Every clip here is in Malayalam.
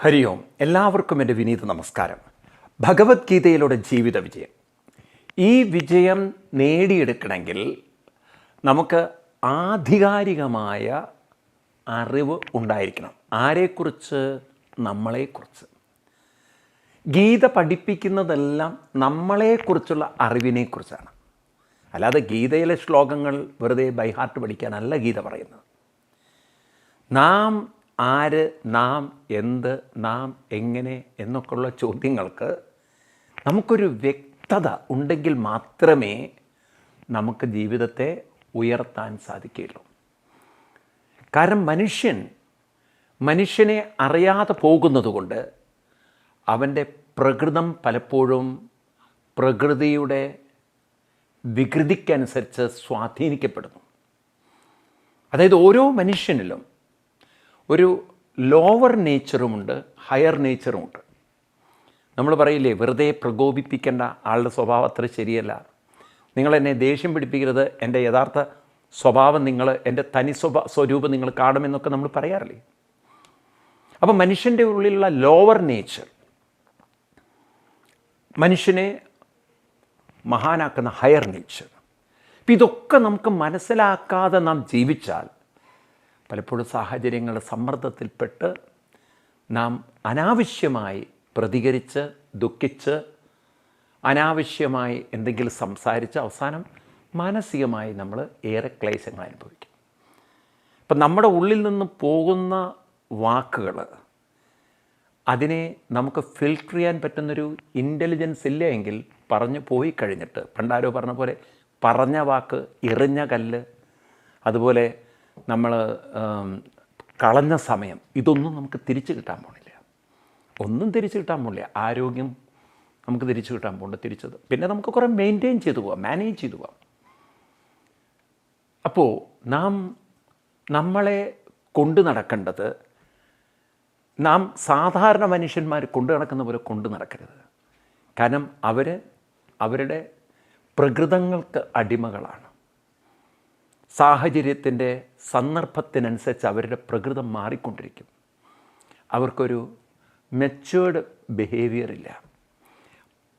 ഹരി ഓം. എല്ലാവർക്കും എൻ്റെ വിനീത നമസ്കാരം. ഭഗവത്ഗീതയിലൂടെ ജീവിത വിജയം. ഈ വിജയം നേടിയെടുക്കണമെങ്കിൽ നമുക്ക് ആധികാരികമായ അറിവ് ഉണ്ടായിരിക്കണം. ആരെക്കുറിച്ച്? നമ്മളെക്കുറിച്ച്. ഗീത പഠിപ്പിക്കുന്നതെല്ലാം നമ്മളെക്കുറിച്ചുള്ള അറിവിനെക്കുറിച്ചാണ്. അല്ലാതെ ഗീതയിലെ ശ്ലോകങ്ങൾ വെറുതെ ബൈഹാർട്ട് പഠിക്കാനല്ല ഗീത പറയുന്നത്. നാം ആര്, നാം എന്ത്, നാം എങ്ങനെ എന്നൊക്കെയുള്ള ചോദ്യങ്ങൾക്ക് നമുക്കൊരു വ്യക്തത ഉണ്ടെങ്കിൽ മാത്രമേ നമുക്ക് ജീവിതത്തെ ഉയർത്താൻ സാധിക്കുകയുള്ളൂ. കാരണം മനുഷ്യനെ അറിയാതെ പോകുന്നതുകൊണ്ട് അവൻ്റെ പ്രകൃതം പലപ്പോഴും പ്രകൃതിയുടെ വികൃതിക്കനുസരിച്ച് സ്വാധീനിക്കപ്പെടുന്നു. അതായത് ഓരോ മനുഷ്യനിലും ഒരു ലോവർ നേച്ചറുമുണ്ട്, ഹയർ നേച്ചറുമുണ്ട്. നമ്മൾ പറയില്ലേ, വെറുതെ പ്രകോപിപ്പിക്കേണ്ട, ആളുടെ സ്വഭാവം അത്ര ശരിയല്ല, നിങ്ങളെന്നെ ദേഷ്യം പിടിപ്പിക്കരുത്, എൻ്റെ യഥാർത്ഥ സ്വഭാവം നിങ്ങൾ, എൻ്റെ തനി സ്വരൂപം നിങ്ങൾ കാണുമെന്നൊക്കെ നമ്മൾ പറയാറില്ലേ. അപ്പം മനുഷ്യൻ്റെ ഉള്ളിലുള്ള ലോവർ നേച്ചർ മനുഷ്യനെ മഹാനാക്കുന്ന ഹയർ നേച്ചർ. അപ്പം ഇതൊക്കെ നമുക്ക് മനസ്സിലാക്കാതെ നാം ജീവിച്ചാൽ പലപ്പോഴും സാഹചര്യങ്ങളുടെ സമ്മർദ്ദത്തിൽപ്പെട്ട് നാം അനാവശ്യമായി പ്രതികരിച്ച് ദുഃഖിച്ച് അനാവശ്യമായി എന്തെങ്കിലും സംസാരിച്ച് അവസാനം മാനസികമായി നമ്മൾ ഏറെ ക്ലേശങ്ങൾ അനുഭവിക്കും. അപ്പം നമ്മുടെ ഉള്ളിൽ നിന്ന് പോകുന്ന വാക്കുകൾ, അതിനെ നമുക്ക് ഫിൽട്ടർ ചെയ്യാൻ പറ്റുന്നൊരു ഇൻ്റലിജൻസ് ഇല്ല എങ്കിൽ പറഞ്ഞു പോയി കഴിഞ്ഞിട്ട്, പണ്ടാരോ പറഞ്ഞ പോലെ പറഞ്ഞ വാക്ക് എറിഞ്ഞ കല്ല്, അതുപോലെ നമ്മൾ കളഞ്ഞ സമയം, ഇതൊന്നും നമുക്ക് തിരിച്ചു കിട്ടാൻ പോണില്ല. ഒന്നും തിരിച്ചു കിട്ടാൻ പോണില്ല. ആരോഗ്യം നമുക്ക് തിരിച്ചു കിട്ടാൻ പോകണ്ട, തിരിച്ചത് പിന്നെ നമുക്ക് കുറേ മെയിൻറ്റെയിൻ ചെയ്തു പോവാം, മാനേജ് ചെയ്തു പോവാം. അപ്പോൾ നമ്മളെ കൊണ്ടു നടക്കേണ്ടത് നാം സാധാരണ മനുഷ്യന്മാർ കൊണ്ടു നടക്കുന്ന പോലെ കൊണ്ടു നടക്കരുത്. കാരണം അവരുടെ പ്രകൃതങ്ങൾക്ക് അടിമകളാണ്. സാഹചര്യത്തിൻ്റെ സന്ദർഭത്തിനനുസരിച്ച് അവരുടെ പ്രകൃതം മാറിക്കൊണ്ടിരിക്കും. അവർക്കൊരു മെച്വേർഡ് ബിഹേവിയർ ഇല്ല.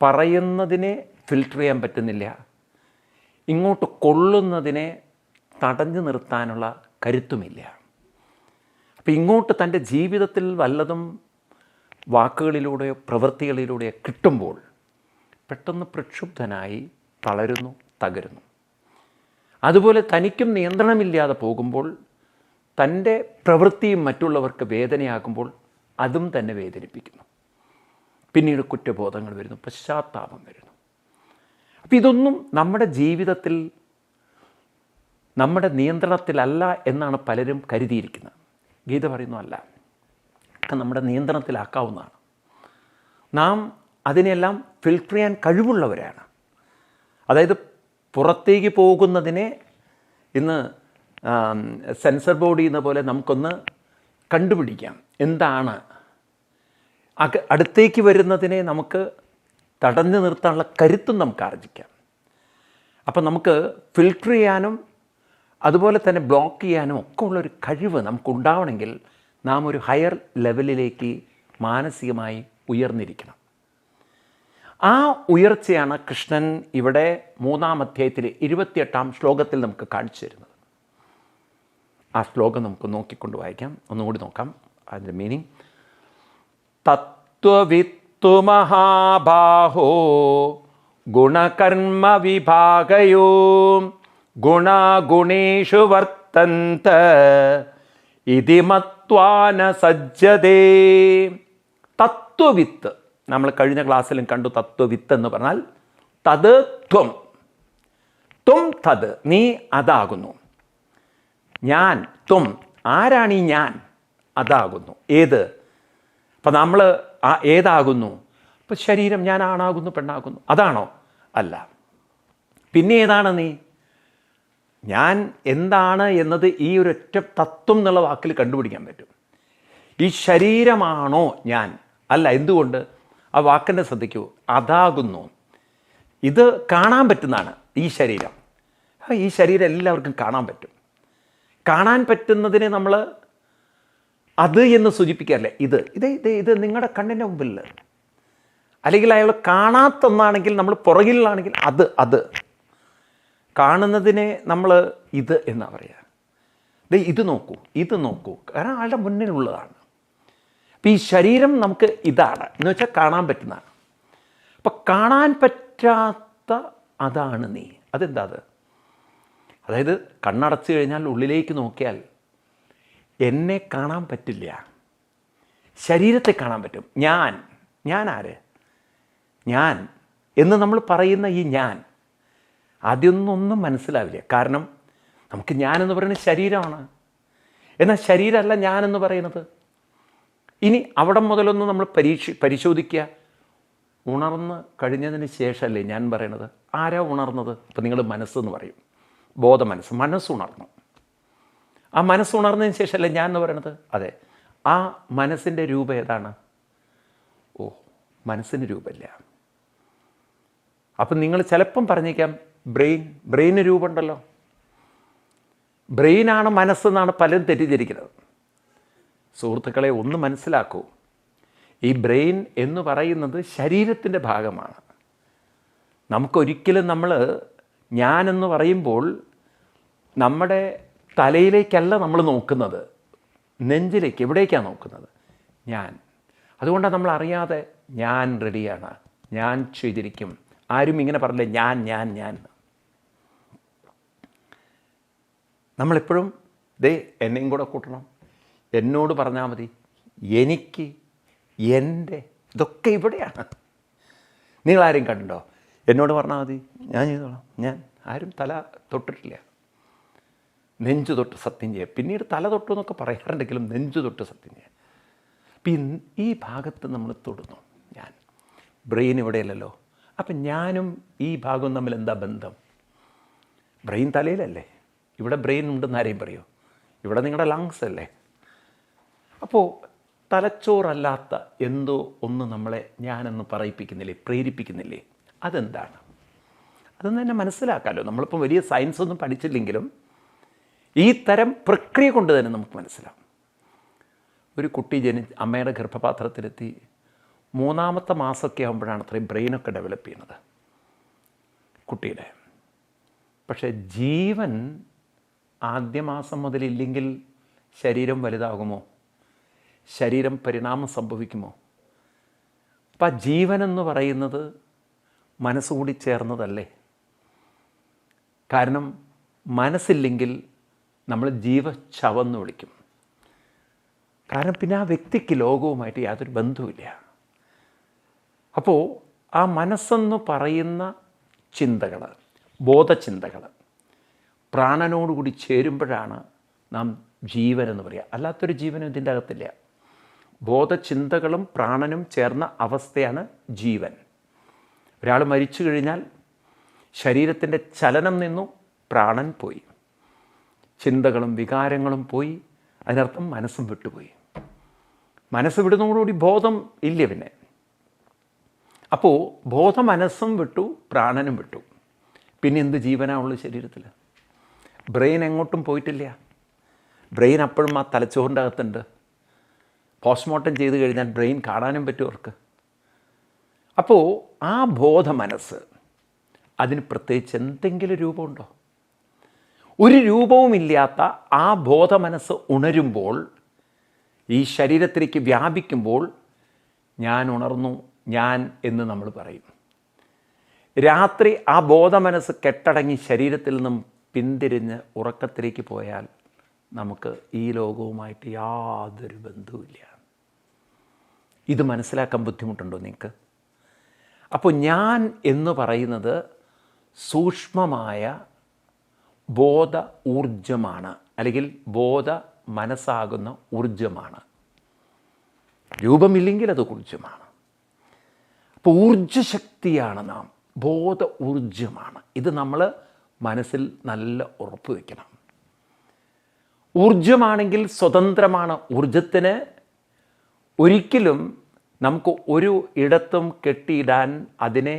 പറയുന്നതിനെ ഫിൽട്ടർ ചെയ്യാൻ പറ്റുന്നില്ല. ഇങ്ങോട്ട് കൊള്ളുന്നതിനെ തടഞ്ഞു നിർത്താനുള്ള കരുത്തുമില്ല. അപ്പം ഇങ്ങോട്ട് തൻ്റെ ജീവിതത്തിൽ വല്ലതും വാക്കുകളിലൂടെയോ പ്രവൃത്തികളിലൂടെയോ കിട്ടുമ്പോൾ പെട്ടെന്ന് പ്രക്ഷുബ്ധനായി തളരുന്നു, തകരുന്നു. അതുപോലെ തനിക്കും നിയന്ത്രണമില്ലാതെ പോകുമ്പോൾ തൻ്റെ പ്രവൃത്തിയും മറ്റുള്ളവർക്ക് വേദനയാകുമ്പോൾ അതും തന്നെ വേദനിപ്പിക്കുന്നു. പിന്നീട് കുറ്റബോധങ്ങൾ വരുന്നു, പശ്ചാത്താപം വരുന്നു. അപ്പം ഇതൊന്നും നമ്മുടെ ജീവിതത്തിൽ നമ്മുടെ നിയന്ത്രണത്തിലല്ല എന്നാണ് പലരും കരുതിയിരിക്കുന്നത്. ഗീത പറയുന്നു അല്ല, ഒക്കെ നമ്മുടെ നിയന്ത്രണത്തിലാക്കാവുന്നതാണ്. നാം അതിനെല്ലാം ഫിൽട്ടർ ചെയ്യാൻ കഴിവുള്ളവരാണ്. അതായത് പുറത്തേക്ക് പോകുന്നതിനെ ഇന്ന് സെൻസർ ബോർഡ് ചെയ്യുന്ന പോലെ നമുക്കൊന്ന് കണ്ടുപിടിക്കാം എന്താണ്. അടുത്തേക്ക് വരുന്നതിനെ നമുക്ക് തടഞ്ഞു നിർത്താനുള്ള കരുത്തും നമുക്ക് ആർജിക്കാം. അപ്പം നമുക്ക് ഫിൽട്ടർ ചെയ്യാനും അതുപോലെ തന്നെ ബ്ലോക്ക് ചെയ്യാനും ഒക്കെ ഉള്ളൊരു കഴിവ് നമുക്കുണ്ടാവണമെങ്കിൽ നാം ഒരു ഹയർ ലെവലിലേക്ക് മാനസികമായി ഉയർന്നിരിക്കണം. ആ ഉയർച്ചയാണ് കൃഷ്ണൻ ഇവിടെ 3-ാം അധ്യായത്തിലെ 28-ാം ശ്ലോകത്തിൽ നമുക്ക് കാണിച്ചു തരുന്നത്. ആ ശ്ലോകം നമുക്ക് നോക്കിക്കൊണ്ട് വായിക്കാം. ഒന്നുകൂടി നോക്കാം അതിൻ്റെ മീനിങ്. തത്വവിത്തു മഹാബാഹോ ഗുണകർമ്മ വിഭാഗയോ ഗുണാഗുണേഷു വർത്തന്ത ഇതി മത്വാ ന സജ്ജതേ. തത്വവിത്ത് നമ്മൾ കഴിഞ്ഞ ക്ലാസ്സിലും കണ്ടു. തത്വവിത്ത് എന്ന് പറഞ്ഞാൽ തത് ത്വം, ത്വം തത്, നീ അതാകുന്നു. ഞാൻ, ത്വം, ആരാണ് ഈ ഞാൻ? അതാകുന്നു. ഏത്? അപ്പം നമ്മൾ ഏതാകുന്നു? ഇപ്പം ശരീരം ഞാൻ ആണാകുന്നു, പെണ്ണാകുന്നു, അതാണോ? അല്ല. പിന്നെ ഏതാണ് നീ? ഞാൻ എന്താണ് എന്നത് ഈ ഒരൊറ്റ തത്വം എന്നുള്ള വാക്കിൽ കണ്ടുപിടിക്കാൻ പറ്റും. ഈ ശരീരമാണോ ഞാൻ? അല്ല. എന്തുകൊണ്ട്? ആ വാക്കിനെ ശ്രദ്ധിക്കൂ. അതാകുന്നു. ഇത് കാണാൻ പറ്റുന്നതാണ് ഈ ശരീരം. ഈ ശരീരം എല്ലാവർക്കും കാണാൻ പറ്റും. കാണാൻ പറ്റുന്നതിനെ നമ്മൾ അത് എന്ന് സൂചിപ്പിക്കാറില്ല. ഇത് നിങ്ങളുടെ കണ്ണിൻ്റെ മുമ്പിൽ, അല്ലെങ്കിൽ അയാൾ കാണാത്തൊന്നാണെങ്കിൽ നമ്മൾ പുറകിലാണെങ്കിൽ അത് കാണുന്നതിനെ നമ്മൾ ഇത് എന്നാ പറയുക. ഇത് നോക്കൂ, കാരണം ആളുടെ മുന്നിലുള്ളതാണ്. അപ്പം ഈ ശരീരം നമുക്ക് ഇതാണ് എന്ന് വെച്ചാൽ കാണാൻ പറ്റുന്നതാണ്. അപ്പം കാണാൻ പറ്റാത്ത അതാണ് നീ. അതെന്താ അത്? അതായത് കണ്ണടച്ചു കഴിഞ്ഞാൽ ഉള്ളിലേക്ക് നോക്കിയാൽ എന്നെ കാണാൻ പറ്റില്ല, ശരീരത്തെ കാണാൻ പറ്റും. ഞാൻ ആര്? ഞാൻ എന്ന് നമ്മൾ പറയുന്ന ഈ ഞാൻ ആദ്യമൊന്നും മനസ്സിലാവില്ല. കാരണം നമുക്ക് ഞാനെന്ന് പറയുന്നത് ശരീരമാണ്. എന്നാൽ ശരീരമല്ല ഞാനെന്ന് പറയുന്നത്. ഇനി അവിടെ മുതലൊന്ന് നമ്മൾ പരിശോധിക്കുക. ഉണർന്ന് കഴിഞ്ഞതിന് ശേഷമല്ലേ ഞാൻ പറയണത്. ആരാ ഉണർന്നത്? ഇപ്പം നിങ്ങൾ മനസ്സെന്ന് പറയും, മനസ്സുണർന്നു. ആ മനസ്സുണർന്നതിന് ശേഷമല്ലേ ഞാൻ എന്ന് പറയണത്. അതെ, ആ മനസ്സിൻ്റെ രൂപം ഏതാണ്? മനസ്സിന് രൂപമില്ല. അപ്പം നിങ്ങൾ ചിലപ്പം പറഞ്ഞേക്കാം ബ്രെയിന് രൂപമുണ്ടല്ലോ, ബ്രെയിനാണ് മനസ്സെന്നാണ് പലരും തെറ്റിദ്ധരിക്കുന്നത്. സുഹൃത്തുക്കളെ, ഒന്ന് മനസ്സിലാക്കൂ, ഈ ബ്രെയിൻ എന്ന് പറയുന്നത് ശരീരത്തിൻ്റെ ഭാഗമാണ്. നമുക്കൊരിക്കലും നമ്മൾ ഞാനെന്ന് പറയുമ്പോൾ നമ്മുടെ തലയിലേക്കല്ല നമ്മൾ നോക്കുന്നത്, നെഞ്ചിലേക്ക്. എവിടേക്കാണ് നോക്കുന്നത്? ഞാൻ. അതുകൊണ്ടാണ് നമ്മൾ അറിയാതെ ഞാൻ റെഡിയാണ്, ഞാൻ ചെയ്തിരിക്കും. ആരും ഇങ്ങനെ പറഞ്ഞില്ലേ ഞാൻ. നമ്മളെപ്പോഴും എന്നെയും കൂടെ കൂട്ടണം, എന്നോട് പറഞ്ഞാൽ മതി, എനിക്ക്, എൻ്റെ, ഇതൊക്കെ ഇവിടെയാണ്. നിങ്ങളാരും കണ്ടോ? എന്നോട് പറഞ്ഞാൽ മതി, ഞാൻ ചെയ്തോളാം. ഞാൻ ആരും തല തൊട്ടിട്ടില്ല. നെഞ്ചു തൊട്ട് സത്യം ചെയ്യാം. പിന്നീട് തല തൊട്ടു എന്നൊക്കെ പറയാറുണ്ടെങ്കിലും നെഞ്ചു തൊട്ട് സത്യം ചെയ്യാം. ഈ ഭാഗത്ത് നമ്മൾ തൊടുന്നു. ഞാൻ, ബ്രെയിൻ ഇവിടെയല്ലല്ലോ. അപ്പം ഞാനും ഈ ഭാഗവും തമ്മിൽ എന്താ ബന്ധം? ബ്രെയിൻ തലയിലല്ലേ, ഇവിടെ ബ്രെയിൻ ഉണ്ടെന്ന് ആരെയും പറയോ? ഇവിടെ നിങ്ങളുടെ ലങ്സ് അല്ലേ. അപ്പോൾ തലച്ചോറല്ലാത്ത എന്തോ ഒന്ന് നമ്മളെ ഞാനെന്ന് പറയിപ്പിക്കുന്നില്ലേ, പ്രേരിപ്പിക്കുന്നില്ലേ? അതെന്താണ്? അതൊന്നും തന്നെ മനസ്സിലാക്കാമല്ലോ. നമ്മളിപ്പോൾ വലിയ സയൻസ് ഒന്നും പഠിച്ചില്ലെങ്കിലും ഈ തരം പ്രക്രിയ കൊണ്ട് തന്നെ നമുക്ക് മനസ്സിലാവും. ഒരു കുട്ടി അമ്മയുടെ ഗർഭപാത്രത്തിലെത്തി 3-ാമത്തെ മാസമൊക്കെ ആകുമ്പോഴാണ് അത്രയും ബ്രെയിനൊക്കെ ഡെവലപ്പ് ചെയ്യുന്നത് കുട്ടിയുടെ. പക്ഷേ ജീവൻ ആദ്യ മാസം മുതലില്ലെങ്കിൽ ശരീരം വലുതാകുമോ? ശരീരം പരിണാമം സംഭവിക്കുമോ? അപ്പം ആ ജീവനെന്ന് പറയുന്നത് മനസ്സുകൂടി ചേർന്നതല്ലേ? കാരണം മനസ്സില്ലെങ്കിൽ നമ്മൾ ജീവശവെന്ന് വിളിക്കും. കാരണം പിന്നെ ആ വ്യക്തിക്ക് ലോകവുമായിട്ട് യാതൊരു ബന്ധവുമില്ല. അപ്പോൾ ആ മനസ്സെന്ന് പറയുന്ന ചിന്തകൾ, ബോധചിന്തകൾ പ്രാണനോടുകൂടി ചേരുമ്പോഴാണ് നാം ജീവനെന്ന് പറയുക. അല്ലാത്തൊരു ജീവനും ഇതിൻ്റെ അകത്തില്ല. ബോധചിന്തകളും പ്രാണനും ചേർന്ന അവസ്ഥയാണ് ജീവൻ. ഒരാൾ മരിച്ചു കഴിഞ്ഞാൽ ശരീരത്തിൻ്റെ ചലനം നിന്നു, പ്രാണൻ പോയി, ചിന്തകളും വികാരങ്ങളും പോയി. അതിനർത്ഥം മനസ്സും വിട്ടുപോയി. മനസ്സ് വിടുന്നതോടുകൂടി ബോധം ഇല്ല പിന്നെ. അപ്പോൾ ബോധ മനസ്സും വിട്ടു, പ്രാണനും വിട്ടു. പിന്നെ എന്ത് ജീവനാണുള്ളൂ ശരീരത്തിൽ? ബ്രെയിൻ എങ്ങോട്ടും പോയിട്ടില്ല. ബ്രെയിൻ അപ്പോഴും ആ തലച്ചോറിൻ്റെ അകത്തുണ്ട്. പോസ്റ്റ്മോർട്ടം ചെയ്ത് കഴിഞ്ഞാൽ ബ്രെയിൻ കാണാനും പറ്റും അവർക്ക്. അപ്പോൾ ആ ബോധ മനസ്സ്, അതിന് പ്രത്യേകിച്ച് എന്തെങ്കിലും രൂപമുണ്ടോ? ഒരു രൂപവുമില്ലാത്ത ആ ബോധ മനസ്സ് ഉണരുമ്പോൾ, ഈ ശരീരത്തിലേക്ക് വ്യാപിക്കുമ്പോൾ ഞാൻ ഉണർന്നു, ഞാൻ എന്ന് നമ്മൾ പറയും. രാത്രി ആ ബോധ മനസ്സ് കെട്ടടങ്ങി ശരീരത്തിൽ നിന്നും പിന്തിരിഞ്ഞ് ഉറക്കത്തിലേക്ക് പോയാൽ നമുക്ക് ഈ ലോകവുമായിട്ട് യാതൊരു ബന്ധവുമില്ല. ഇത് മനസ്സിലാക്കാൻ ബുദ്ധിമുട്ടുണ്ടോ നിങ്ങൾക്ക്? അപ്പോൾ ഞാൻ എന്ന് പറയുന്നത് സൂക്ഷ്മമായ ബോധ ഊർജമാണ്, അല്ലെങ്കിൽ ബോധ മനസ്സാകുന്ന ഊർജമാണ്. രൂപമില്ലെങ്കിൽ അത് ഊർജമാണ്. അപ്പോൾ ഊർജശക്തിയാണ് നാം, ബോധ ഊർജമാണ്. ഇത് നമ്മൾ മനസ്സിൽ നല്ല ഉറപ്പ് വയ്ക്കണം. ഊർജമാണെങ്കിൽ സ്വതന്ത്രമാണ്. ഊർജത്തിന് ഒരിക്കലും നമുക്ക് ഒരു ഇടത്തും കെട്ടിയിടാൻ, അതിനെ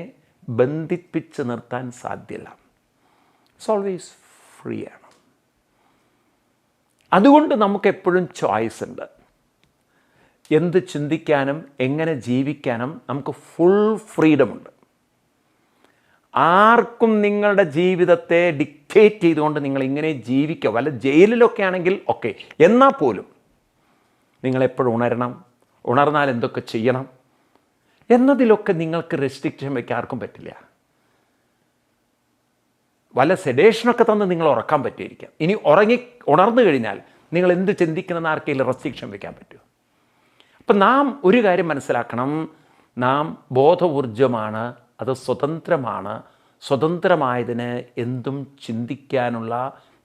ബന്ധിപ്പിച്ച് നിർത്താൻ സാധ്യമല്ല. ഇറ്റ്സ് ഓൾവേസ് ഫ്രീ ആണ്. അതുകൊണ്ട് നമുക്ക് എപ്പോഴും ചോയ്സ് ഉണ്ട്. എന്ത് ചിന്തിക്കാനും എങ്ങനെ ജീവിക്കാനും നമുക്ക് ഫുൾ ഫ്രീഡമുണ്ട്. ആർക്കും നിങ്ങളുടെ ജീവിതത്തെ ഡിക്റ്റേറ്റ് ചെയ്തുകൊണ്ട് നിങ്ങൾ ഇങ്ങനെ ജീവിക്കുക. വല്ല ജയിലിലൊക്കെ ആണെങ്കിൽ ഓക്കെ, എന്നാൽ പോലും നിങ്ങളെപ്പോഴും ഉണരണം. ഉണർന്നാൽ എന്തൊക്കെ ചെയ്യണം എന്നതിലൊക്കെ നിങ്ങൾക്ക് റെസ്ട്രിക്ഷൻ വയ്ക്കാൻ ആർക്കും പറ്റില്ല. വല്ല സെഡേഷനൊക്കെ തന്ന് നിങ്ങൾ ഉറക്കാൻ പറ്റിയിരിക്കാം. ഇനി ഉണർന്നു കഴിഞ്ഞാൽ നിങ്ങൾ എന്ത് ചിന്തിക്കണമെന്ന് ആർക്കെങ്കിലും റെസ്ട്രിക്ഷൻ വയ്ക്കാൻ പറ്റുമോ? അപ്പം നാം ഒരു കാര്യം മനസ്സിലാക്കണം, നാം ബോധഊർജമാണ്, അത് സ്വതന്ത്രമാണ്. സ്വതന്ത്രമായതിന് എന്തും ചിന്തിക്കാനുള്ള,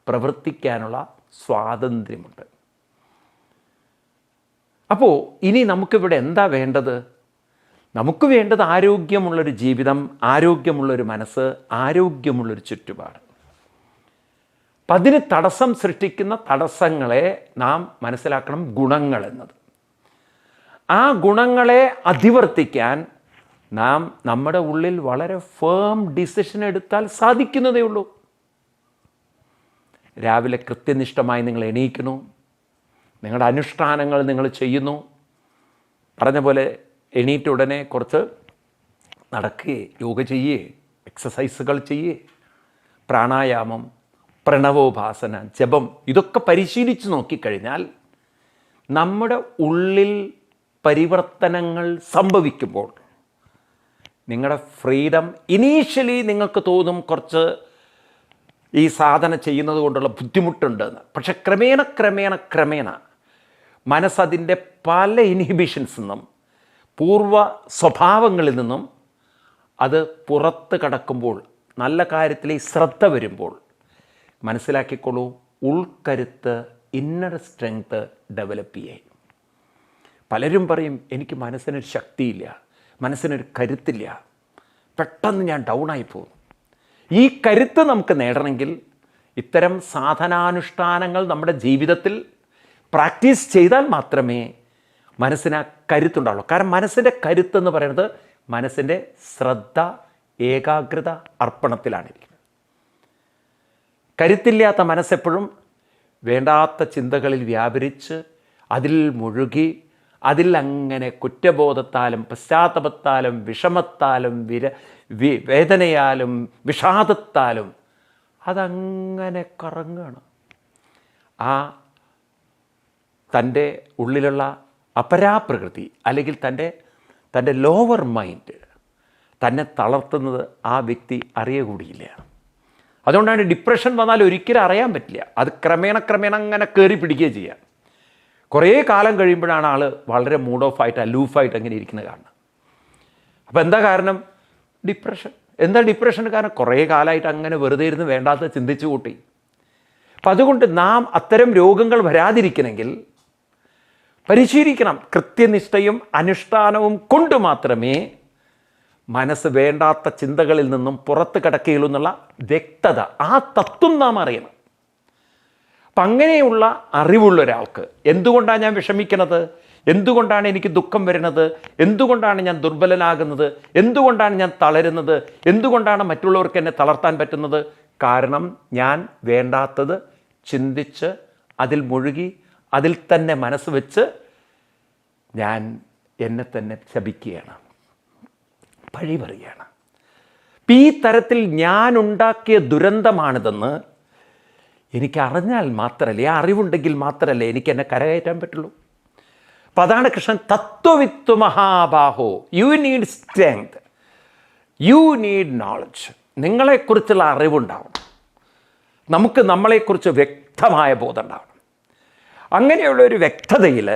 പ്രവർത്തിക്കാനുള്ള സ്വാതന്ത്ര്യമുണ്ട്. അപ്പോൾ ഇനി നമുക്കിവിടെ എന്താ വേണ്ടത്? നമുക്ക് വേണ്ടത് ആരോഗ്യമുള്ളൊരു ജീവിതം, ആരോഗ്യമുള്ളൊരു മനസ്സ്, ആരോഗ്യമുള്ളൊരു ചുറ്റുപാട്. അപ്പം അതിന് തടസ്സം സൃഷ്ടിക്കുന്ന തടസ്സങ്ങളെ നാം മനസ്സിലാക്കണം ഗുണങ്ങൾ എന്നത്. ആ ഗുണങ്ങളെ അതിവർത്തിക്കാൻ നാം നമ്മുടെ ഉള്ളിൽ വളരെ ഫേം ഡിസിഷൻ എടുത്താൽ സാധിക്കുന്നതേ ഉള്ളൂ. രാവിലെ കൃത്യനിഷ്ഠമായി നിങ്ങൾ എണീക്കുന്നു, നിങ്ങളുടെ അനുഷ്ഠാനങ്ങൾ നിങ്ങൾ ചെയ്യുന്നു. പറഞ്ഞ പോലെ എണീറ്റ ഉടനെ കുറച്ച് നടക്കുകയെ, യോഗ ചെയ്യേ, എക്സസൈസുകൾ ചെയ്യേ, പ്രാണായാമം, പ്രണവോപാസന, ജപം, ഇതൊക്കെ പരിശീലിച്ച് നോക്കിക്കഴിഞ്ഞാൽ നമ്മുടെ ഉള്ളിൽ പരിവർത്തനങ്ങൾ സംഭവിക്കുമ്പോൾ നിങ്ങളുടെ ഫ്രീഡം ഇനീഷ്യലി നിങ്ങൾക്ക് തോന്നും കുറച്ച് ഈ സാധന ചെയ്യുന്നത് കൊണ്ടുള്ള ബുദ്ധിമുട്ടുണ്ടെന്ന്. പക്ഷെ ക്രമേണ മനസ്സതിൻ്റെ പല ഇൻഹിബിഷൻസിൽ നിന്നും പൂർവ്വ സ്വഭാവങ്ങളിൽ നിന്നും അത് പുറത്ത് കടക്കുമ്പോൾ, നല്ല കാര്യത്തിൽ ഈ ശ്രദ്ധ വരുമ്പോൾ മനസ്സിലാക്കിക്കോളൂ, ഉൾക്കരുത്ത്, ഇന്നർ സ്ട്രെങ്ത് ഡെവലപ്പ് ചെയ്യേ. പലരും പറയും എനിക്ക് മനസ്സിനൊരു ശക്തിയില്ല, മനസ്സിനൊരു കരുത്തില്ല, പെട്ടെന്ന് ഞാൻ ഡൗണായി പോകും. ഈ കരുത്ത് നമുക്ക് നേടണമെങ്കിൽ ഇത്തരം സാധനാനുഷ്ഠാനങ്ങൾ നമ്മുടെ ജീവിതത്തിൽ പ്രാക്ടീസ് ചെയ്താൽ മാത്രമേ മനസ്സിന് ആ കരുത്തുണ്ടാവുള്ളൂ. കാരണം മനസ്സിൻ്റെ കരുത്തെന്ന് പറയുന്നത് മനസ്സിൻ്റെ ശ്രദ്ധ, ഏകാഗ്രത, അർപ്പണത്തിലാണിരിക്കുന്നത്. കരുത്തില്ലാത്ത മനസ്സെപ്പോഴും വേണ്ടാത്ത ചിന്തകളിൽ വ്യാപരിച്ച് അതിൽ മുഴുകി അതിൽ അങ്ങനെ കുറ്റബോധത്താലും പശ്ചാത്തപത്താലും വിഷമത്താലും വേദനയാലും വിഷാദത്താലും അതങ്ങനെ കറങ്ങുകയാണ്. ആ തൻ്റെ ഉള്ളിലുള്ള അപരാപ്രകൃതി അല്ലെങ്കിൽ തൻ്റെ ലോവർ മൈൻഡ് തന്നെ തളർത്തുന്നത് ആ വ്യക്തി അറിയുകൂടിയില്ല. അതുകൊണ്ടാണ് ഡിപ്രഷൻ വന്നാൽ ഒരിക്കലും അറിയാൻ പറ്റില്ല. അത് ക്രമേണ അങ്ങനെ കയറി പിടിക്കുകയും ചെയ്യുക. കുറേ കാലം കഴിയുമ്പോഴാണ് ആൾ വളരെ മൂഡ് ഓഫ് ആയിട്ട് അലൂഫായിട്ട് അങ്ങനെ ഇരിക്കുന്നത് കാണുന്നത്. അപ്പോൾ എന്താ കാരണം? ഡിപ്രഷൻ. എന്താ ഡിപ്രഷൻ കാരണം? കുറേ കാലമായിട്ട് അങ്ങനെ വെറുതെ ഇരുന്ന് വേണ്ടാത്ത ചിന്തിച്ചു കൂട്ടി. അപ്പം അതുകൊണ്ട് നാം അത്തരം രോഗങ്ങൾ വരാതിരിക്കണമെങ്കിൽ പരിശീലിക്കണം. കൃത്യനിഷ്ഠയും അനുഷ്ഠാനവും കൊണ്ട് മാത്രമേ മനസ്സ് വേണ്ടാത്ത ചിന്തകളിൽ നിന്നും പുറത്ത് കിടക്കുകയുള്ളൂ എന്നുള്ള വ്യക്തത, ആ തത്വം നാം അറിയണം. അപ്പം അങ്ങനെയുള്ള അറിവുള്ള ഒരാൾക്ക് എന്തുകൊണ്ടാണ് ഞാൻ വിഷമിക്കണത്, എന്തുകൊണ്ടാണ് എനിക്ക് ദുഃഖം വരുന്നത്, എന്തുകൊണ്ടാണ് ഞാൻ ദുർബലനാകുന്നത്, എന്തുകൊണ്ടാണ് ഞാൻ തളരുന്നത്, എന്തുകൊണ്ടാണ് മറ്റുള്ളവർക്ക് എന്നെ തളർത്താൻ പറ്റുന്നത്? കാരണം ഞാൻ വേണ്ടാത്തത് ചിന്തിച്ച് അതിൽ മുഴുകി അതിൽ തന്നെ മനസ്സ് വെച്ച് ഞാൻ എന്നെ തന്നെ ശപിക്കുകയാണ്, പഴി പറയുകയാണ്. ഈ തരത്തിൽ ഞാൻ ഉണ്ടാക്കിയ ദുരന്തമാണിതെന്ന് എനിക്ക് അറിഞ്ഞാൽ മാത്രമല്ലേ, ആ അറിവുണ്ടെങ്കിൽ മാത്രമല്ലേ എനിക്ക് എന്നെ കരകയറ്റാൻ പറ്റുള്ളൂ. അപ്പം അതാണ് കൃഷ്ണൻ തത്വവിത്ത് മഹാബാഹോ, you need strength, you need knowledge. നിങ്ങളെക്കുറിച്ചുള്ള അറിവുണ്ടാവണം, നമുക്ക് നമ്മളെക്കുറിച്ച് വ്യക്തമായ ബോധം ഉണ്ടാവണം. അങ്ങനെയുള്ള ഒരു വ്യക്തതയിൽ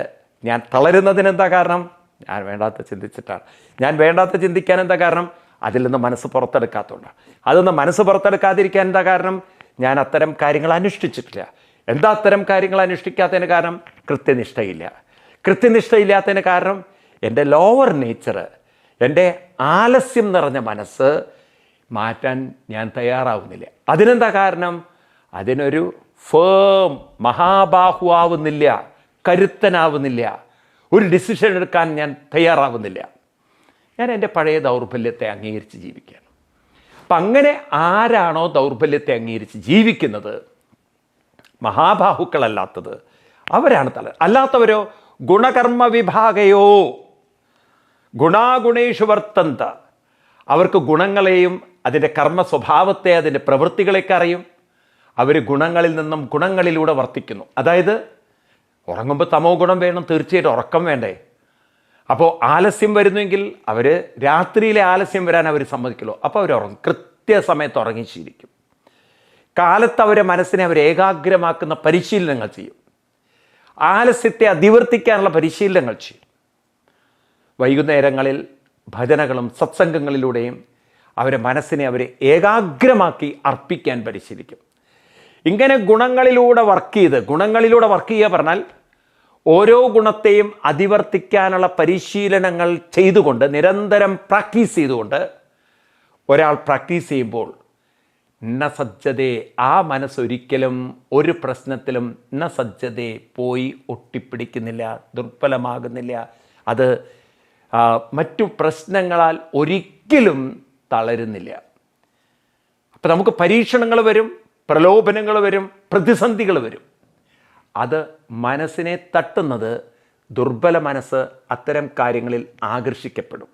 ഞാൻ തളരുന്നതിനെന്താ കാരണം? ഞാൻ വേണ്ടാത്ത ചിന്തിച്ചിട്ടാണ്. ഞാൻ വേണ്ടാത്ത ചിന്തിക്കാൻ എന്താ കാരണം? അതിൽ നിന്ന് മനസ്സ് പുറത്തെടുക്കാത്തതുകൊണ്ടാണ്. അതൊന്ന് മനസ്സ് പുറത്തെടുക്കാതിരിക്കാൻ എന്താ കാരണം? ഞാൻ അത്തരം കാര്യങ്ങൾ അനുഷ്ഠിച്ചിട്ടില്ല. എന്താ അത്തരം കാര്യങ്ങൾ അനുഷ്ഠിക്കാത്തതിന് കാരണം? കൃത്യനിഷ്ഠയില്ല. കൃത്യനിഷ്ഠയില്ലാത്തതിന് കാരണം എൻ്റെ ലോവർ നേച്ചർ, എൻ്റെ ആലസ്യം നിറഞ്ഞ മനസ്സ് മാറ്റാൻ ഞാൻ തയ്യാറാവുന്നില്ല. അതിനെന്താ കാരണം? അതിനൊരു ഫേം മഹാബാഹുവാവുന്നില്ല, കരുത്തനാവുന്നില്ല, ഒരു ഡിസിഷൻ എടുക്കാൻ ഞാൻ തയ്യാറാവുന്നില്ല. ഞാൻ എൻ്റെ പഴയ ദൗർബല്യത്തെ അംഗീകരിച്ച് ജീവിക്കുകയാണ്. അപ്പം അങ്ങനെ ആരാണോ ദൗർബല്യത്തെ അംഗീകരിച്ച് ജീവിക്കുന്നത്, മഹാബാഹുക്കളല്ലാത്തത്, അവരാണ് അല്ലാത്തവരോ ഗുണകർമ്മ വിഭാഗയോ ഗുണാഗുണേഷു വർത്തന്ത. അവർക്ക് ഗുണങ്ങളെയും അതിൻ്റെ കർമ്മ സ്വഭാവത്തെ, അതിൻ്റെ പ്രവൃത്തികളെയൊക്കെ അറിയും. അവർ ഗുണങ്ങളിൽ നിന്നും ഗുണങ്ങളിലൂടെ വർത്തിക്കുന്നു. അതായത് ഉറങ്ങുമ്പോൾ തമോ ഗുണം വേണം, തീർച്ചയായിട്ടും ഉറക്കം വേണ്ടേ. അപ്പോൾ ആലസ്യം വരുന്നെങ്കിൽ അവർ രാത്രിയിലെ ആലസ്യം വരാൻ അവർ സമ്മതിക്കുള്ളൂ. അപ്പോൾ അവർ ഉറങ്ങും, കൃത്യസമയത്ത് ഉറങ്ങിശീലിക്കും. കാലത്ത് അവരെ മനസ്സിനെ അവർ ഏകാഗ്രമാക്കുന്ന പരിശീലനങ്ങൾ ചെയ്യും. ആലസ്യത്തെ അതിവർത്തിക്കാനുള്ള പരിശീലനങ്ങൾ ചെയ്യും. വൈകുന്നേരങ്ങളിൽ ഭജനകളും സത്സംഗങ്ങളിലൂടെയും അവരെ മനസ്സിനെ അവരെ ഏകാഗ്രമാക്കി അർപ്പിക്കാൻ പരിശീലിക്കും. ഇങ്ങനെ ഗുണങ്ങളിലൂടെ വർക്ക് ചെയ്യുക പറഞ്ഞാൽ ഓരോ ഗുണത്തെയും അതിവർത്തിക്കാനുള്ള പരിശീലനങ്ങൾ ചെയ്തുകൊണ്ട്, നിരന്തരം പ്രാക്ടീസ് ചെയ്തുകൊണ്ട് ഒരാൾ പ്രാക്ടീസ് ചെയ്യുമ്പോൾ ന സജ്ജതേ, ആ മനസ്സൊരിക്കലും ഒരു പ്രശ്നത്തിലും ന സജ്ജതേ പോയി ഒട്ടിപ്പിടിക്കുന്നില്ല, ദുർബലമാകുന്നില്ല. അത് മറ്റു പ്രശ്നങ്ങളാൽ ഒരിക്കലും തളരുന്നില്ല. അപ്പം നമുക്ക് പരീക്ഷണങ്ങൾ വരും, പ്രലോഭനങ്ങൾ വരും, പ്രതിസന്ധികൾ വരും. അത് മനസ്സിനെ തട്ടുന്നത് ദുർബല മനസ്സ് അത്തരം കാര്യങ്ങളിൽ ആകർഷിക്കപ്പെടും.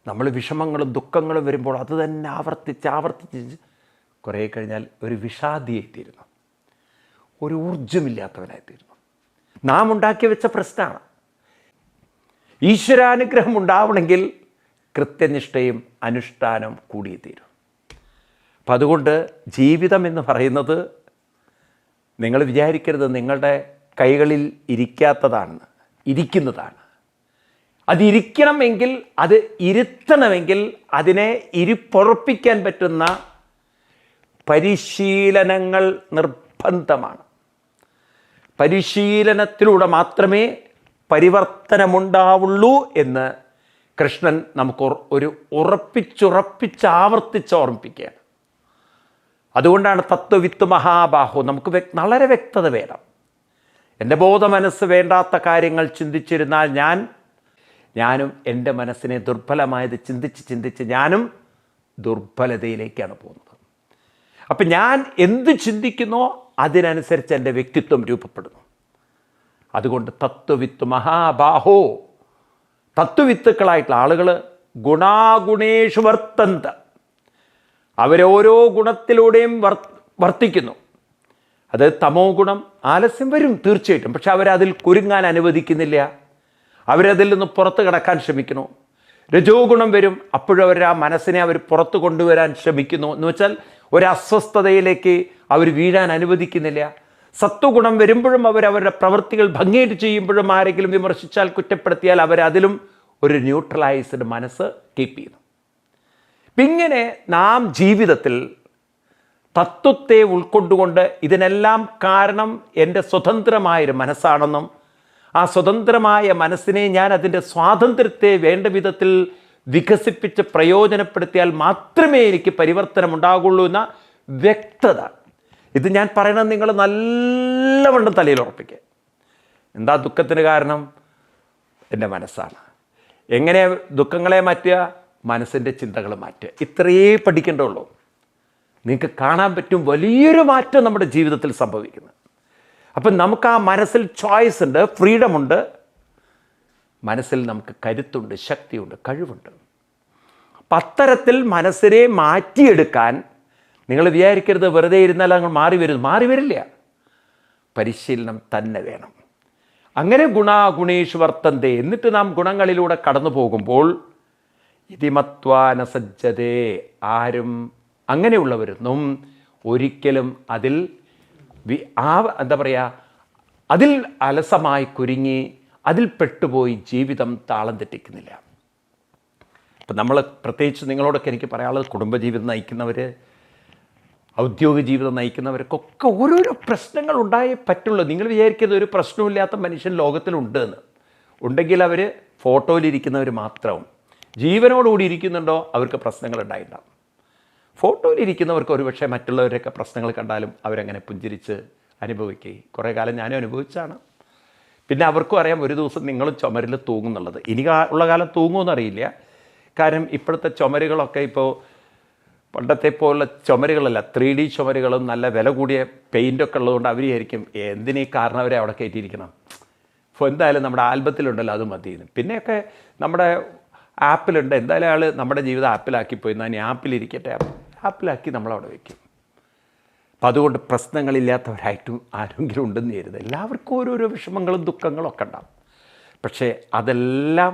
നമ്മൾ വിഷമങ്ങളും ദുഃഖങ്ങളും വരുമ്പോൾ അത് തന്നെ ആവർത്തിച്ച് കുറേ കഴിഞ്ഞാൽ ഒരു വിഷാദിയായിത്തീരുന്നു, ഒരു ഊർജ്ജമില്ലാത്തവനായിത്തീരുന്നു. നാം ഉണ്ടാക്കി വെച്ച പ്രശ്നമാണ്. ഈശ്വരാനുഗ്രഹം ഉണ്ടാവണമെങ്കിൽ കൃത്യനിഷ്ഠയും അനുഷ്ഠാനം കൂടിയേ തീരും. അപ്പം അതുകൊണ്ട് ജീവിതം എന്ന് പറയുന്നത് നിങ്ങൾ വിചാരിക്കരുത് നിങ്ങളുടെ കൈകളിൽ ഇരിക്കുന്നതാണ്. അതിരിക്കണമെങ്കിൽ, അത് ഇരുത്തണമെങ്കിൽ അതിനെ ഇരിപ്പൊറപ്പിക്കാൻ പറ്റുന്ന പരിശീലനങ്ങൾ നിർബന്ധമാണ്. പരിശീലനത്തിലൂടെ മാത്രമേ പരിവർത്തനമുണ്ടാവുള്ളൂ എന്ന് കൃഷ്ണൻ നമുക്ക് ആവർത്തിച്ച് ഓർമ്മിപ്പിക്കുകയാണ്. അതുകൊണ്ടാണ് തത്വവിത്ത് മഹാബാഹോ, നമുക്ക് വളരെ വ്യക്തത വേണം. എൻ്റെ ബോധമനസ്സ് വേണ്ടാത്ത കാര്യങ്ങൾ ചിന്തിച്ചിരുന്നാൽ ഞാനും എൻ്റെ മനസ്സിനെ ദുർബലമായത് ചിന്തിച്ച് ഞാനും ദുർബലതയിലേക്കാണ് പോകുന്നത്. അപ്പം ഞാൻ എന്ത് ചിന്തിക്കുന്നോ അതിനനുസരിച്ച് എൻ്റെ വ്യക്തിത്വം രൂപപ്പെടുന്നു. അതുകൊണ്ട് തത്വവിത്ത് മഹാബാഹോ, തത്വവിത്തുക്കളായിട്ടുള്ള ആളുകൾ ഗുണാഗുണേഷു വർത്തന്ത, അവരോരോ ഗുണത്തിലൂടെയും വർത്തിക്കുന്നു. അത് തമോ ഗുണം, ആലസ്യം വരും തീർച്ചയായിട്ടും, പക്ഷെ അവരതിൽ കുരുങ്ങാൻ അനുവദിക്കുന്നില്ല, അവരതിൽ നിന്ന് പുറത്ത് കടക്കാൻ ശ്രമിക്കുന്നു. രജോ ഗുണം വരും, അപ്പോഴവർ ആ മനസ്സിനെ അവർ പുറത്ത് കൊണ്ടുവരാൻ ശ്രമിക്കുന്നു. എന്ന് വെച്ചാൽ ഒരു അസ്വസ്ഥതയിലേക്ക് അവർ വീഴാൻ അനുവദിക്കുന്നില്ല. സത്വഗുണം വരുമ്പോഴും അവരവരുടെ പ്രവൃത്തികൾ ഭംഗിയായിട്ട് ചെയ്യുമ്പോഴും ആരെങ്കിലും വിമർശിച്ചാൽ, കുറ്റപ്പെടുത്തിയാൽ അവരതിലും ഒരു ന്യൂട്രലൈസ്ഡ് മനസ്സ് കീപ്പ് ചെയ്യുന്നു. ഇങ്ങനെ നാം ജീവിതത്തിൽ തത്വത്തെ ഉൾക്കൊണ്ടുകൊണ്ട് ഇതിനെല്ലാം കാരണം എൻ്റെ സ്വതന്ത്രമായൊരു മനസ്സാണെന്നും ആ സ്വതന്ത്രമായ മനസ്സിനെ ഞാൻ അതിൻ്റെ സ്വാതന്ത്ര്യത്തെ വേണ്ട വിധത്തിൽ വികസിപ്പിച്ച് പ്രയോജനപ്പെടുത്തിയാൽ മാത്രമേ എനിക്ക് പരിവർത്തനം ഉണ്ടാകുള്ളൂ എന്ന വ്യക്തത. ഇത് ഞാൻ പറയണത് നിങ്ങൾ നല്ലവണ്ണം തലയിൽ ഉറപ്പിക്കുക. എന്താ ദുഃഖത്തിന് കാരണം? എൻ്റെ മനസ്സാണ്. എങ്ങനെ ദുഃഖങ്ങളെ മാറ്റുക? മനസ്സിൻ്റെ ചിന്തകൾ മാറ്റുക. ഇത്രയേ പഠിക്കേണ്ടുള്ളൂ. നിങ്ങൾക്ക് കാണാൻ പറ്റും വലിയൊരു മാറ്റം നമ്മുടെ ജീവിതത്തിൽ സംഭവിക്കുന്നത്. അപ്പം നമുക്ക് ആ മനസ്സിൽ ചോയ്സ് ഉണ്ട്, ഫ്രീഡം ഉണ്ട്, മനസ്സിൽ നമുക്ക് കരുത്തുണ്ട്, ശക്തിയുണ്ട്, കഴിവുണ്ട്. അപ്പം അത്തരത്തിൽ മനസ്സിനെ മാറ്റിയെടുക്കാൻ നിങ്ങൾ വിചാരിക്കരുത് വെറുതെ ഇരുന്നാൽ അങ്ങ് മാറി വരില്ല. പരിശീലനം തന്നെ വേണം. അങ്ങനെ ഗുണാഗുണേഷു വർത്തന്തേ, എന്നിട്ട് നാം ഗുണങ്ങളിലൂടെ കടന്നു പോകുമ്പോൾ ഇതിമത്വാന സജ്ജതേ, ആരും അങ്ങനെയുള്ളവരൊന്നും ഒരിക്കലും അതിൽ അതിൽ അലസമായി കുരുങ്ങി അതിൽ പെട്ടുപോയി ജീവിതം താളം തെറ്റിക്കുന്നില്ല. ഇപ്പം നമ്മൾ പ്രത്യേകിച്ച് നിങ്ങളോടൊക്കെ എനിക്ക് പറയാനുള്ളത്, കുടുംബജീവിതം നയിക്കുന്നവർ, ഔദ്യോഗിക ജീവിതം നയിക്കുന്നവർക്കൊക്കെ ഓരോരോ പ്രശ്നങ്ങൾ ഉണ്ടായേ പറ്റുള്ളൂ. നിങ്ങൾ വിചാരിക്കുന്നത് ഒരു പ്രശ്നമില്ലാത്ത മനുഷ്യൻ ലോകത്തിലുണ്ട് എന്ന്. ഉണ്ടെങ്കിൽ അവർ ഫോട്ടോയിലിരിക്കുന്നവർ മാത്രവും. ജീവനോടുകൂടി ഇരിക്കുന്നുണ്ടോ അവർക്ക് പ്രശ്നങ്ങൾ ഉണ്ടായിട്ടുണ്ടാകും. ഫോട്ടോയിലിരിക്കുന്നവർക്ക് ഒരുപക്ഷെ മറ്റുള്ളവരൊക്കെ പ്രശ്നങ്ങൾ കണ്ടാലും അവരങ്ങനെ പുഞ്ചിരിച്ച് അനുഭവിക്കുകയും കുറേ കാലം ഞാനും അനുഭവിച്ചാണ്. പിന്നെ അവർക്കും അറിയാം ഒരു ദിവസം നിങ്ങളും ചുമരിൽ തൂങ്ങുന്നുള്ളത്. ഇനി ഉള്ള കാലം തൂങ്ങുമെന്നറിയില്ല. കാരണം ഇപ്പോഴത്തെ ചുമരുകളൊക്കെ ഇപ്പോൾ പണ്ടത്തെ പോലുള്ള ചുമരുകളല്ല, 3D ചുമരുകളും നല്ല വില കൂടിയ പെയിൻ്റൊക്കെ ഉള്ളതുകൊണ്ട് അവർ വിചാരിക്കും എന്തിനീ കാരണം അവരെ അവിടെ കയറ്റിയിരിക്കണം, എന്തായാലും നമ്മുടെ ആൽബത്തിലുണ്ടല്ലോ അത് മതിയെന്ന്. പിന്നെയൊക്കെ നമ്മുടെ ആപ്പിലുണ്ട്, എന്തായാലും ആൾ നമ്മുടെ ജീവിതം ആപ്പിലാക്കിപ്പോയി, എന്നാൽ ഇനി ആപ്പിലിരിക്കട്ടെ, ആപ്പിലാക്കി നമ്മളവിടെ വയ്ക്കും. അപ്പം അതുകൊണ്ട് പ്രശ്നങ്ങളില്ലാത്തവരായിട്ടും ആരെങ്കിലും ഉണ്ടെന്ന് കരുത്. എല്ലാവർക്കും ഓരോരോ വിഷമങ്ങളും ദുഃഖങ്ങളും ഒക്കെ ഉണ്ടാകും. പക്ഷേ അതെല്ലാം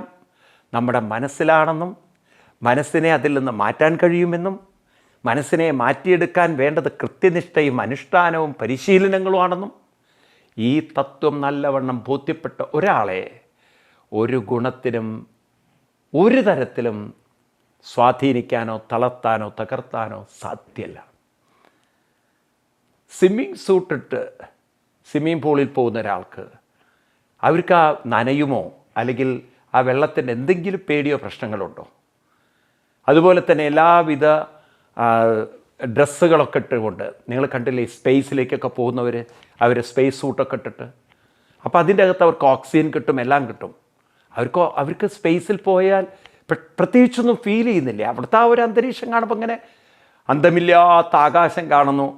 നമ്മുടെ മനസ്സിലാണെന്നും മനസ്സിനെ അതിൽ നിന്ന് മാറ്റാൻ കഴിയുമെന്നും മനസ്സിനെ മാറ്റിയെടുക്കാൻ വേണ്ടത് കൃത്യനിഷ്ഠയും അനുഷ്ഠാനവും പരിശീലനങ്ങളുമാണെന്നും ഈ തത്വം നല്ലവണ്ണം ബോധ്യപ്പെട്ട ഒരാളെ ഒരു ഗുണത്തിനും ഒരു തരത്തിലും സ്വാധീനിക്കാനോ തളർത്താനോ തകർത്താനോ സാധ്യമല്ല. സ്വിമ്മിങ് സൂട്ടിട്ട് സ്വിമ്മിങ് പൂളിൽ പോകുന്ന ഒരാൾക്ക് അവർക്ക് ആ നനയുമോ അല്ലെങ്കിൽ ആ വെള്ളത്തിൻ്റെ എന്തെങ്കിലും പേടിയോ പ്രശ്നങ്ങളുണ്ടോ? അതുപോലെ തന്നെ എല്ലാവിധ ഡ്രസ്സുകളൊക്കെ ഇട്ടുകൊണ്ട് നിങ്ങൾ കണ്ടില്ലേ, സ്പേസിലേക്കൊക്കെ പോകുന്നവർ അവർ സ്പേസ് സൂട്ടൊക്കെ ഇട്ടിട്ട്, അപ്പോൾ അതിൻ്റെ അകത്ത് അവർക്ക് ഓക്സിജൻ കിട്ടും, എല്ലാം കിട്ടും. അവർക്ക് സ്പേസിൽ പോയാൽ പ്രത്യേകിച്ചൊന്നും ഫീൽ ചെയ്യുന്നില്ല. അവിടുത്തെ ആ ഒരു അന്തരീക്ഷം കാണുമ്പോൾ ഇങ്ങനെ അന്തമില്ലാത്ത ആകാശം കാണുന്നു,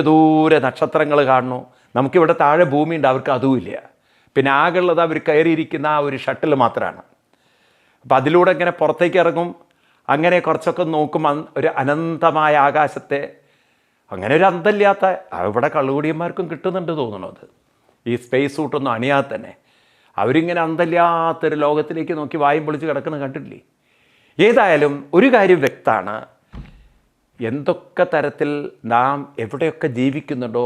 ദൂരെ നക്ഷത്രങ്ങൾ കാണുന്നു. നമുക്കിവിടെ താഴെ ഭൂമിയുണ്ട്, അവർക്ക് അതുമില്ല. പിന്നെ ആകെയുള്ളത് അവർ കയറിയിരിക്കുന്ന ആ ഒരു ഷട്ടിൽ മാത്രമാണ്. അപ്പം അതിലൂടെ ഇങ്ങനെ പുറത്തേക്ക് ഇറങ്ങും, അങ്ങനെ കുറച്ചൊക്കെ നോക്കും ഒരു അനന്തമായ ആകാശത്തെ. അങ്ങനെ ഒരു അന്തമില്ലാത്ത, ഇവിടെ കള്ളുകൂടിയന്മാർക്കും കിട്ടുന്നുണ്ട് തോന്നണു അത്, ഈ സ്പേസ് സൂട്ടൊന്നും അണിയാതെ തന്നെ. അവരിങ്ങനെ അന്തമില്ലാത്തൊരു ലോകത്തിലേക്ക് നോക്കി വായും പൊളിച്ച് കിടക്കുന്നത് കണ്ടിട്ടില്ലേ? ഏതായാലും ഒരു കാര്യം വ്യക്തമാണ്, എന്തൊക്കെ തരത്തിൽ നാം എവിടെയൊക്കെ ജീവിക്കുന്നുണ്ടോ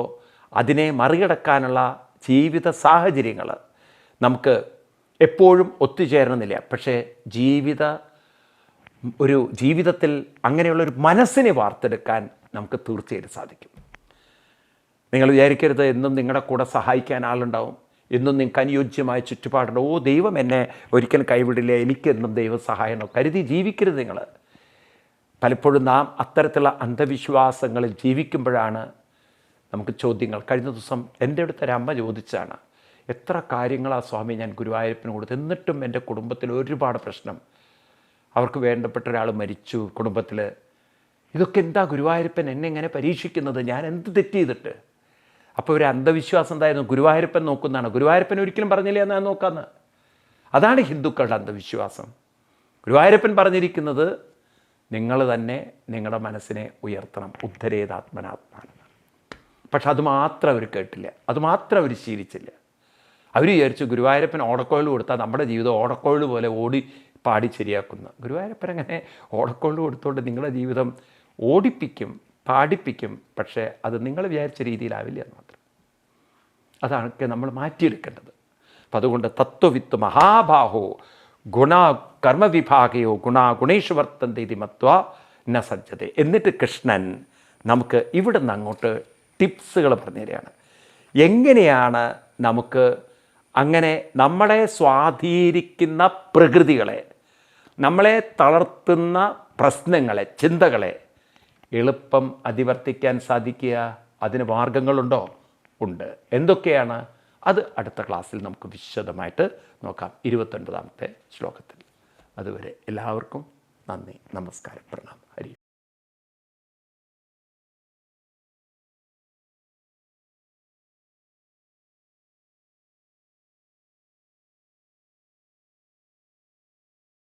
അതിനെ മറികടക്കാനുള്ള ജീവിത സാഹചര്യങ്ങൾ നമുക്ക് എപ്പോഴും ഒത്തുചേരണമെന്നില്ല. പക്ഷേ ജീവിതത്തിൽ അങ്ങനെയുള്ളൊരു മനസ്സിനെ വാർത്തെടുക്കാൻ നമുക്ക് തീർച്ചയായിട്ടും സാധിക്കും. നിങ്ങൾ വിചാരിക്കരുത് എന്നും നിങ്ങളുടെ കൂടെ സഹായിക്കാൻ ആളുണ്ടാവും, എന്നും നിങ്ങൾക്ക് അനുയോജ്യമായ ചുറ്റുപാടുണ്ടോ, ദൈവം എന്നെ ഒരിക്കലും കൈവിടില്ല, എനിക്കെന്നും ദൈവസഹായമോ കരുതി ജീവിക്കരുത് നിങ്ങൾ. പലപ്പോഴും നാം അത്തരത്തിലുള്ള അന്ധവിശ്വാസങ്ങളിൽ ജീവിക്കുമ്പോഴാണ് നമുക്ക് ചോദ്യങ്ങൾ. കഴിഞ്ഞ ദിവസം എൻ്റെ അടുത്തൊരു അമ്മ ചോദിച്ചാണ്, എത്ര കാര്യങ്ങളാണ് സ്വാമി ഞാൻ ഗുരുവായൂരപ്പന് കൊടുത്തു, എന്നിട്ടും എൻ്റെ കുടുംബത്തിൽ ഒരുപാട് പ്രശ്നം, അവർക്ക് വേണ്ടപ്പെട്ട ഒരാൾ മരിച്ചു കുടുംബത്തിൽ, ഇതൊക്കെ എന്താ ഗുരുവായൂരപ്പൻ എന്നെ ഇങ്ങനെ പരീക്ഷിക്കുന്നത്, ഞാൻ എന്ത് തെറ്റ് ചെയ്തിട്ട്? അപ്പോൾ ഒരു അന്ധവിശ്വാസം എന്തായിരുന്നു, ഗുരുവായൂരപ്പൻ നോക്കുന്നതാണ്. ഗുരുവായൂരപ്പൻ ഒരിക്കലും പറഞ്ഞില്ല എന്നാണ് നോക്കാമെന്ന്. അതാണ് ഹിന്ദുക്കളുടെ അന്ധവിശ്വാസം. ഗുരുവായൂരപ്പൻ പറഞ്ഞിരിക്കുന്നത് നിങ്ങൾ തന്നെ നിങ്ങളുടെ മനസ്സിനെ ഉയർത്തണം, ഉദ്ധരേതാത്മനാത്മാനം. പക്ഷെ അതുമാത്രം അവർ കേട്ടില്ല, അതുമാത്രം അവർ ശീലിച്ചില്ല. അവർ വിചാരിച്ചു ഗുരുവായൂരപ്പൻ ഓടക്കോഴൽ കൊടുത്താൽ നമ്മുടെ ജീവിതം ഓടക്കോഴൽ പോലെ ഓടി പാടി ശരിയാക്കുന്ന. ഗുരുവായൂരപ്പൻ അങ്ങനെ ഓടക്കോഴൽ കൊടുത്തുകൊണ്ട് നിങ്ങളുടെ ജീവിതം ഓടിപ്പിക്കും, പാടിപ്പിക്കും, പക്ഷേ അത് നിങ്ങൾ വിചാരിച്ച രീതിയിലാവില്ല എന്ന് മാത്രം. അതാണ് നമ്മൾ മാറ്റിയെടുക്കേണ്ടത്. അപ്പം അതുകൊണ്ട് തത്വവിത്ത് മഹാബാഹോ കർമ്മവിഭാഗയോ ഗുണേഷു വർത്തന്തി ഇതി മത്വാ ന സജ്ജതേ. എന്നിട്ട് കൃഷ്ണൻ നമുക്ക് ഇവിടെ നിന്ന് അങ്ങോട്ട് ടിപ്സുകൾ പറഞ്ഞു തരികയാണ്. എങ്ങനെയാണ് നമുക്ക് അങ്ങനെ നമ്മളെ സ്വാധീനിക്കുന്ന പ്രകൃതികളെ, നമ്മളെ തളർത്തുന്ന പ്രശ്നങ്ങളെ, ചിന്തകളെ എളുപ്പം അതിവർത്തിക്കാൻ സാധിക്കുക? അതിന് മാർഗങ്ങളുണ്ടോ? ഉണ്ട്. എന്തൊക്കെയാണ്? അത് അടുത്ത ക്ലാസ്സിൽ നമുക്ക് വിശദമായിട്ട് നോക്കാം, 29ാമത്തെ ശ്ലോകത്തിൽ. അതുവരെ എല്ലാവർക്കും നന്ദി, നമസ്കാരം, പ്രണാമം.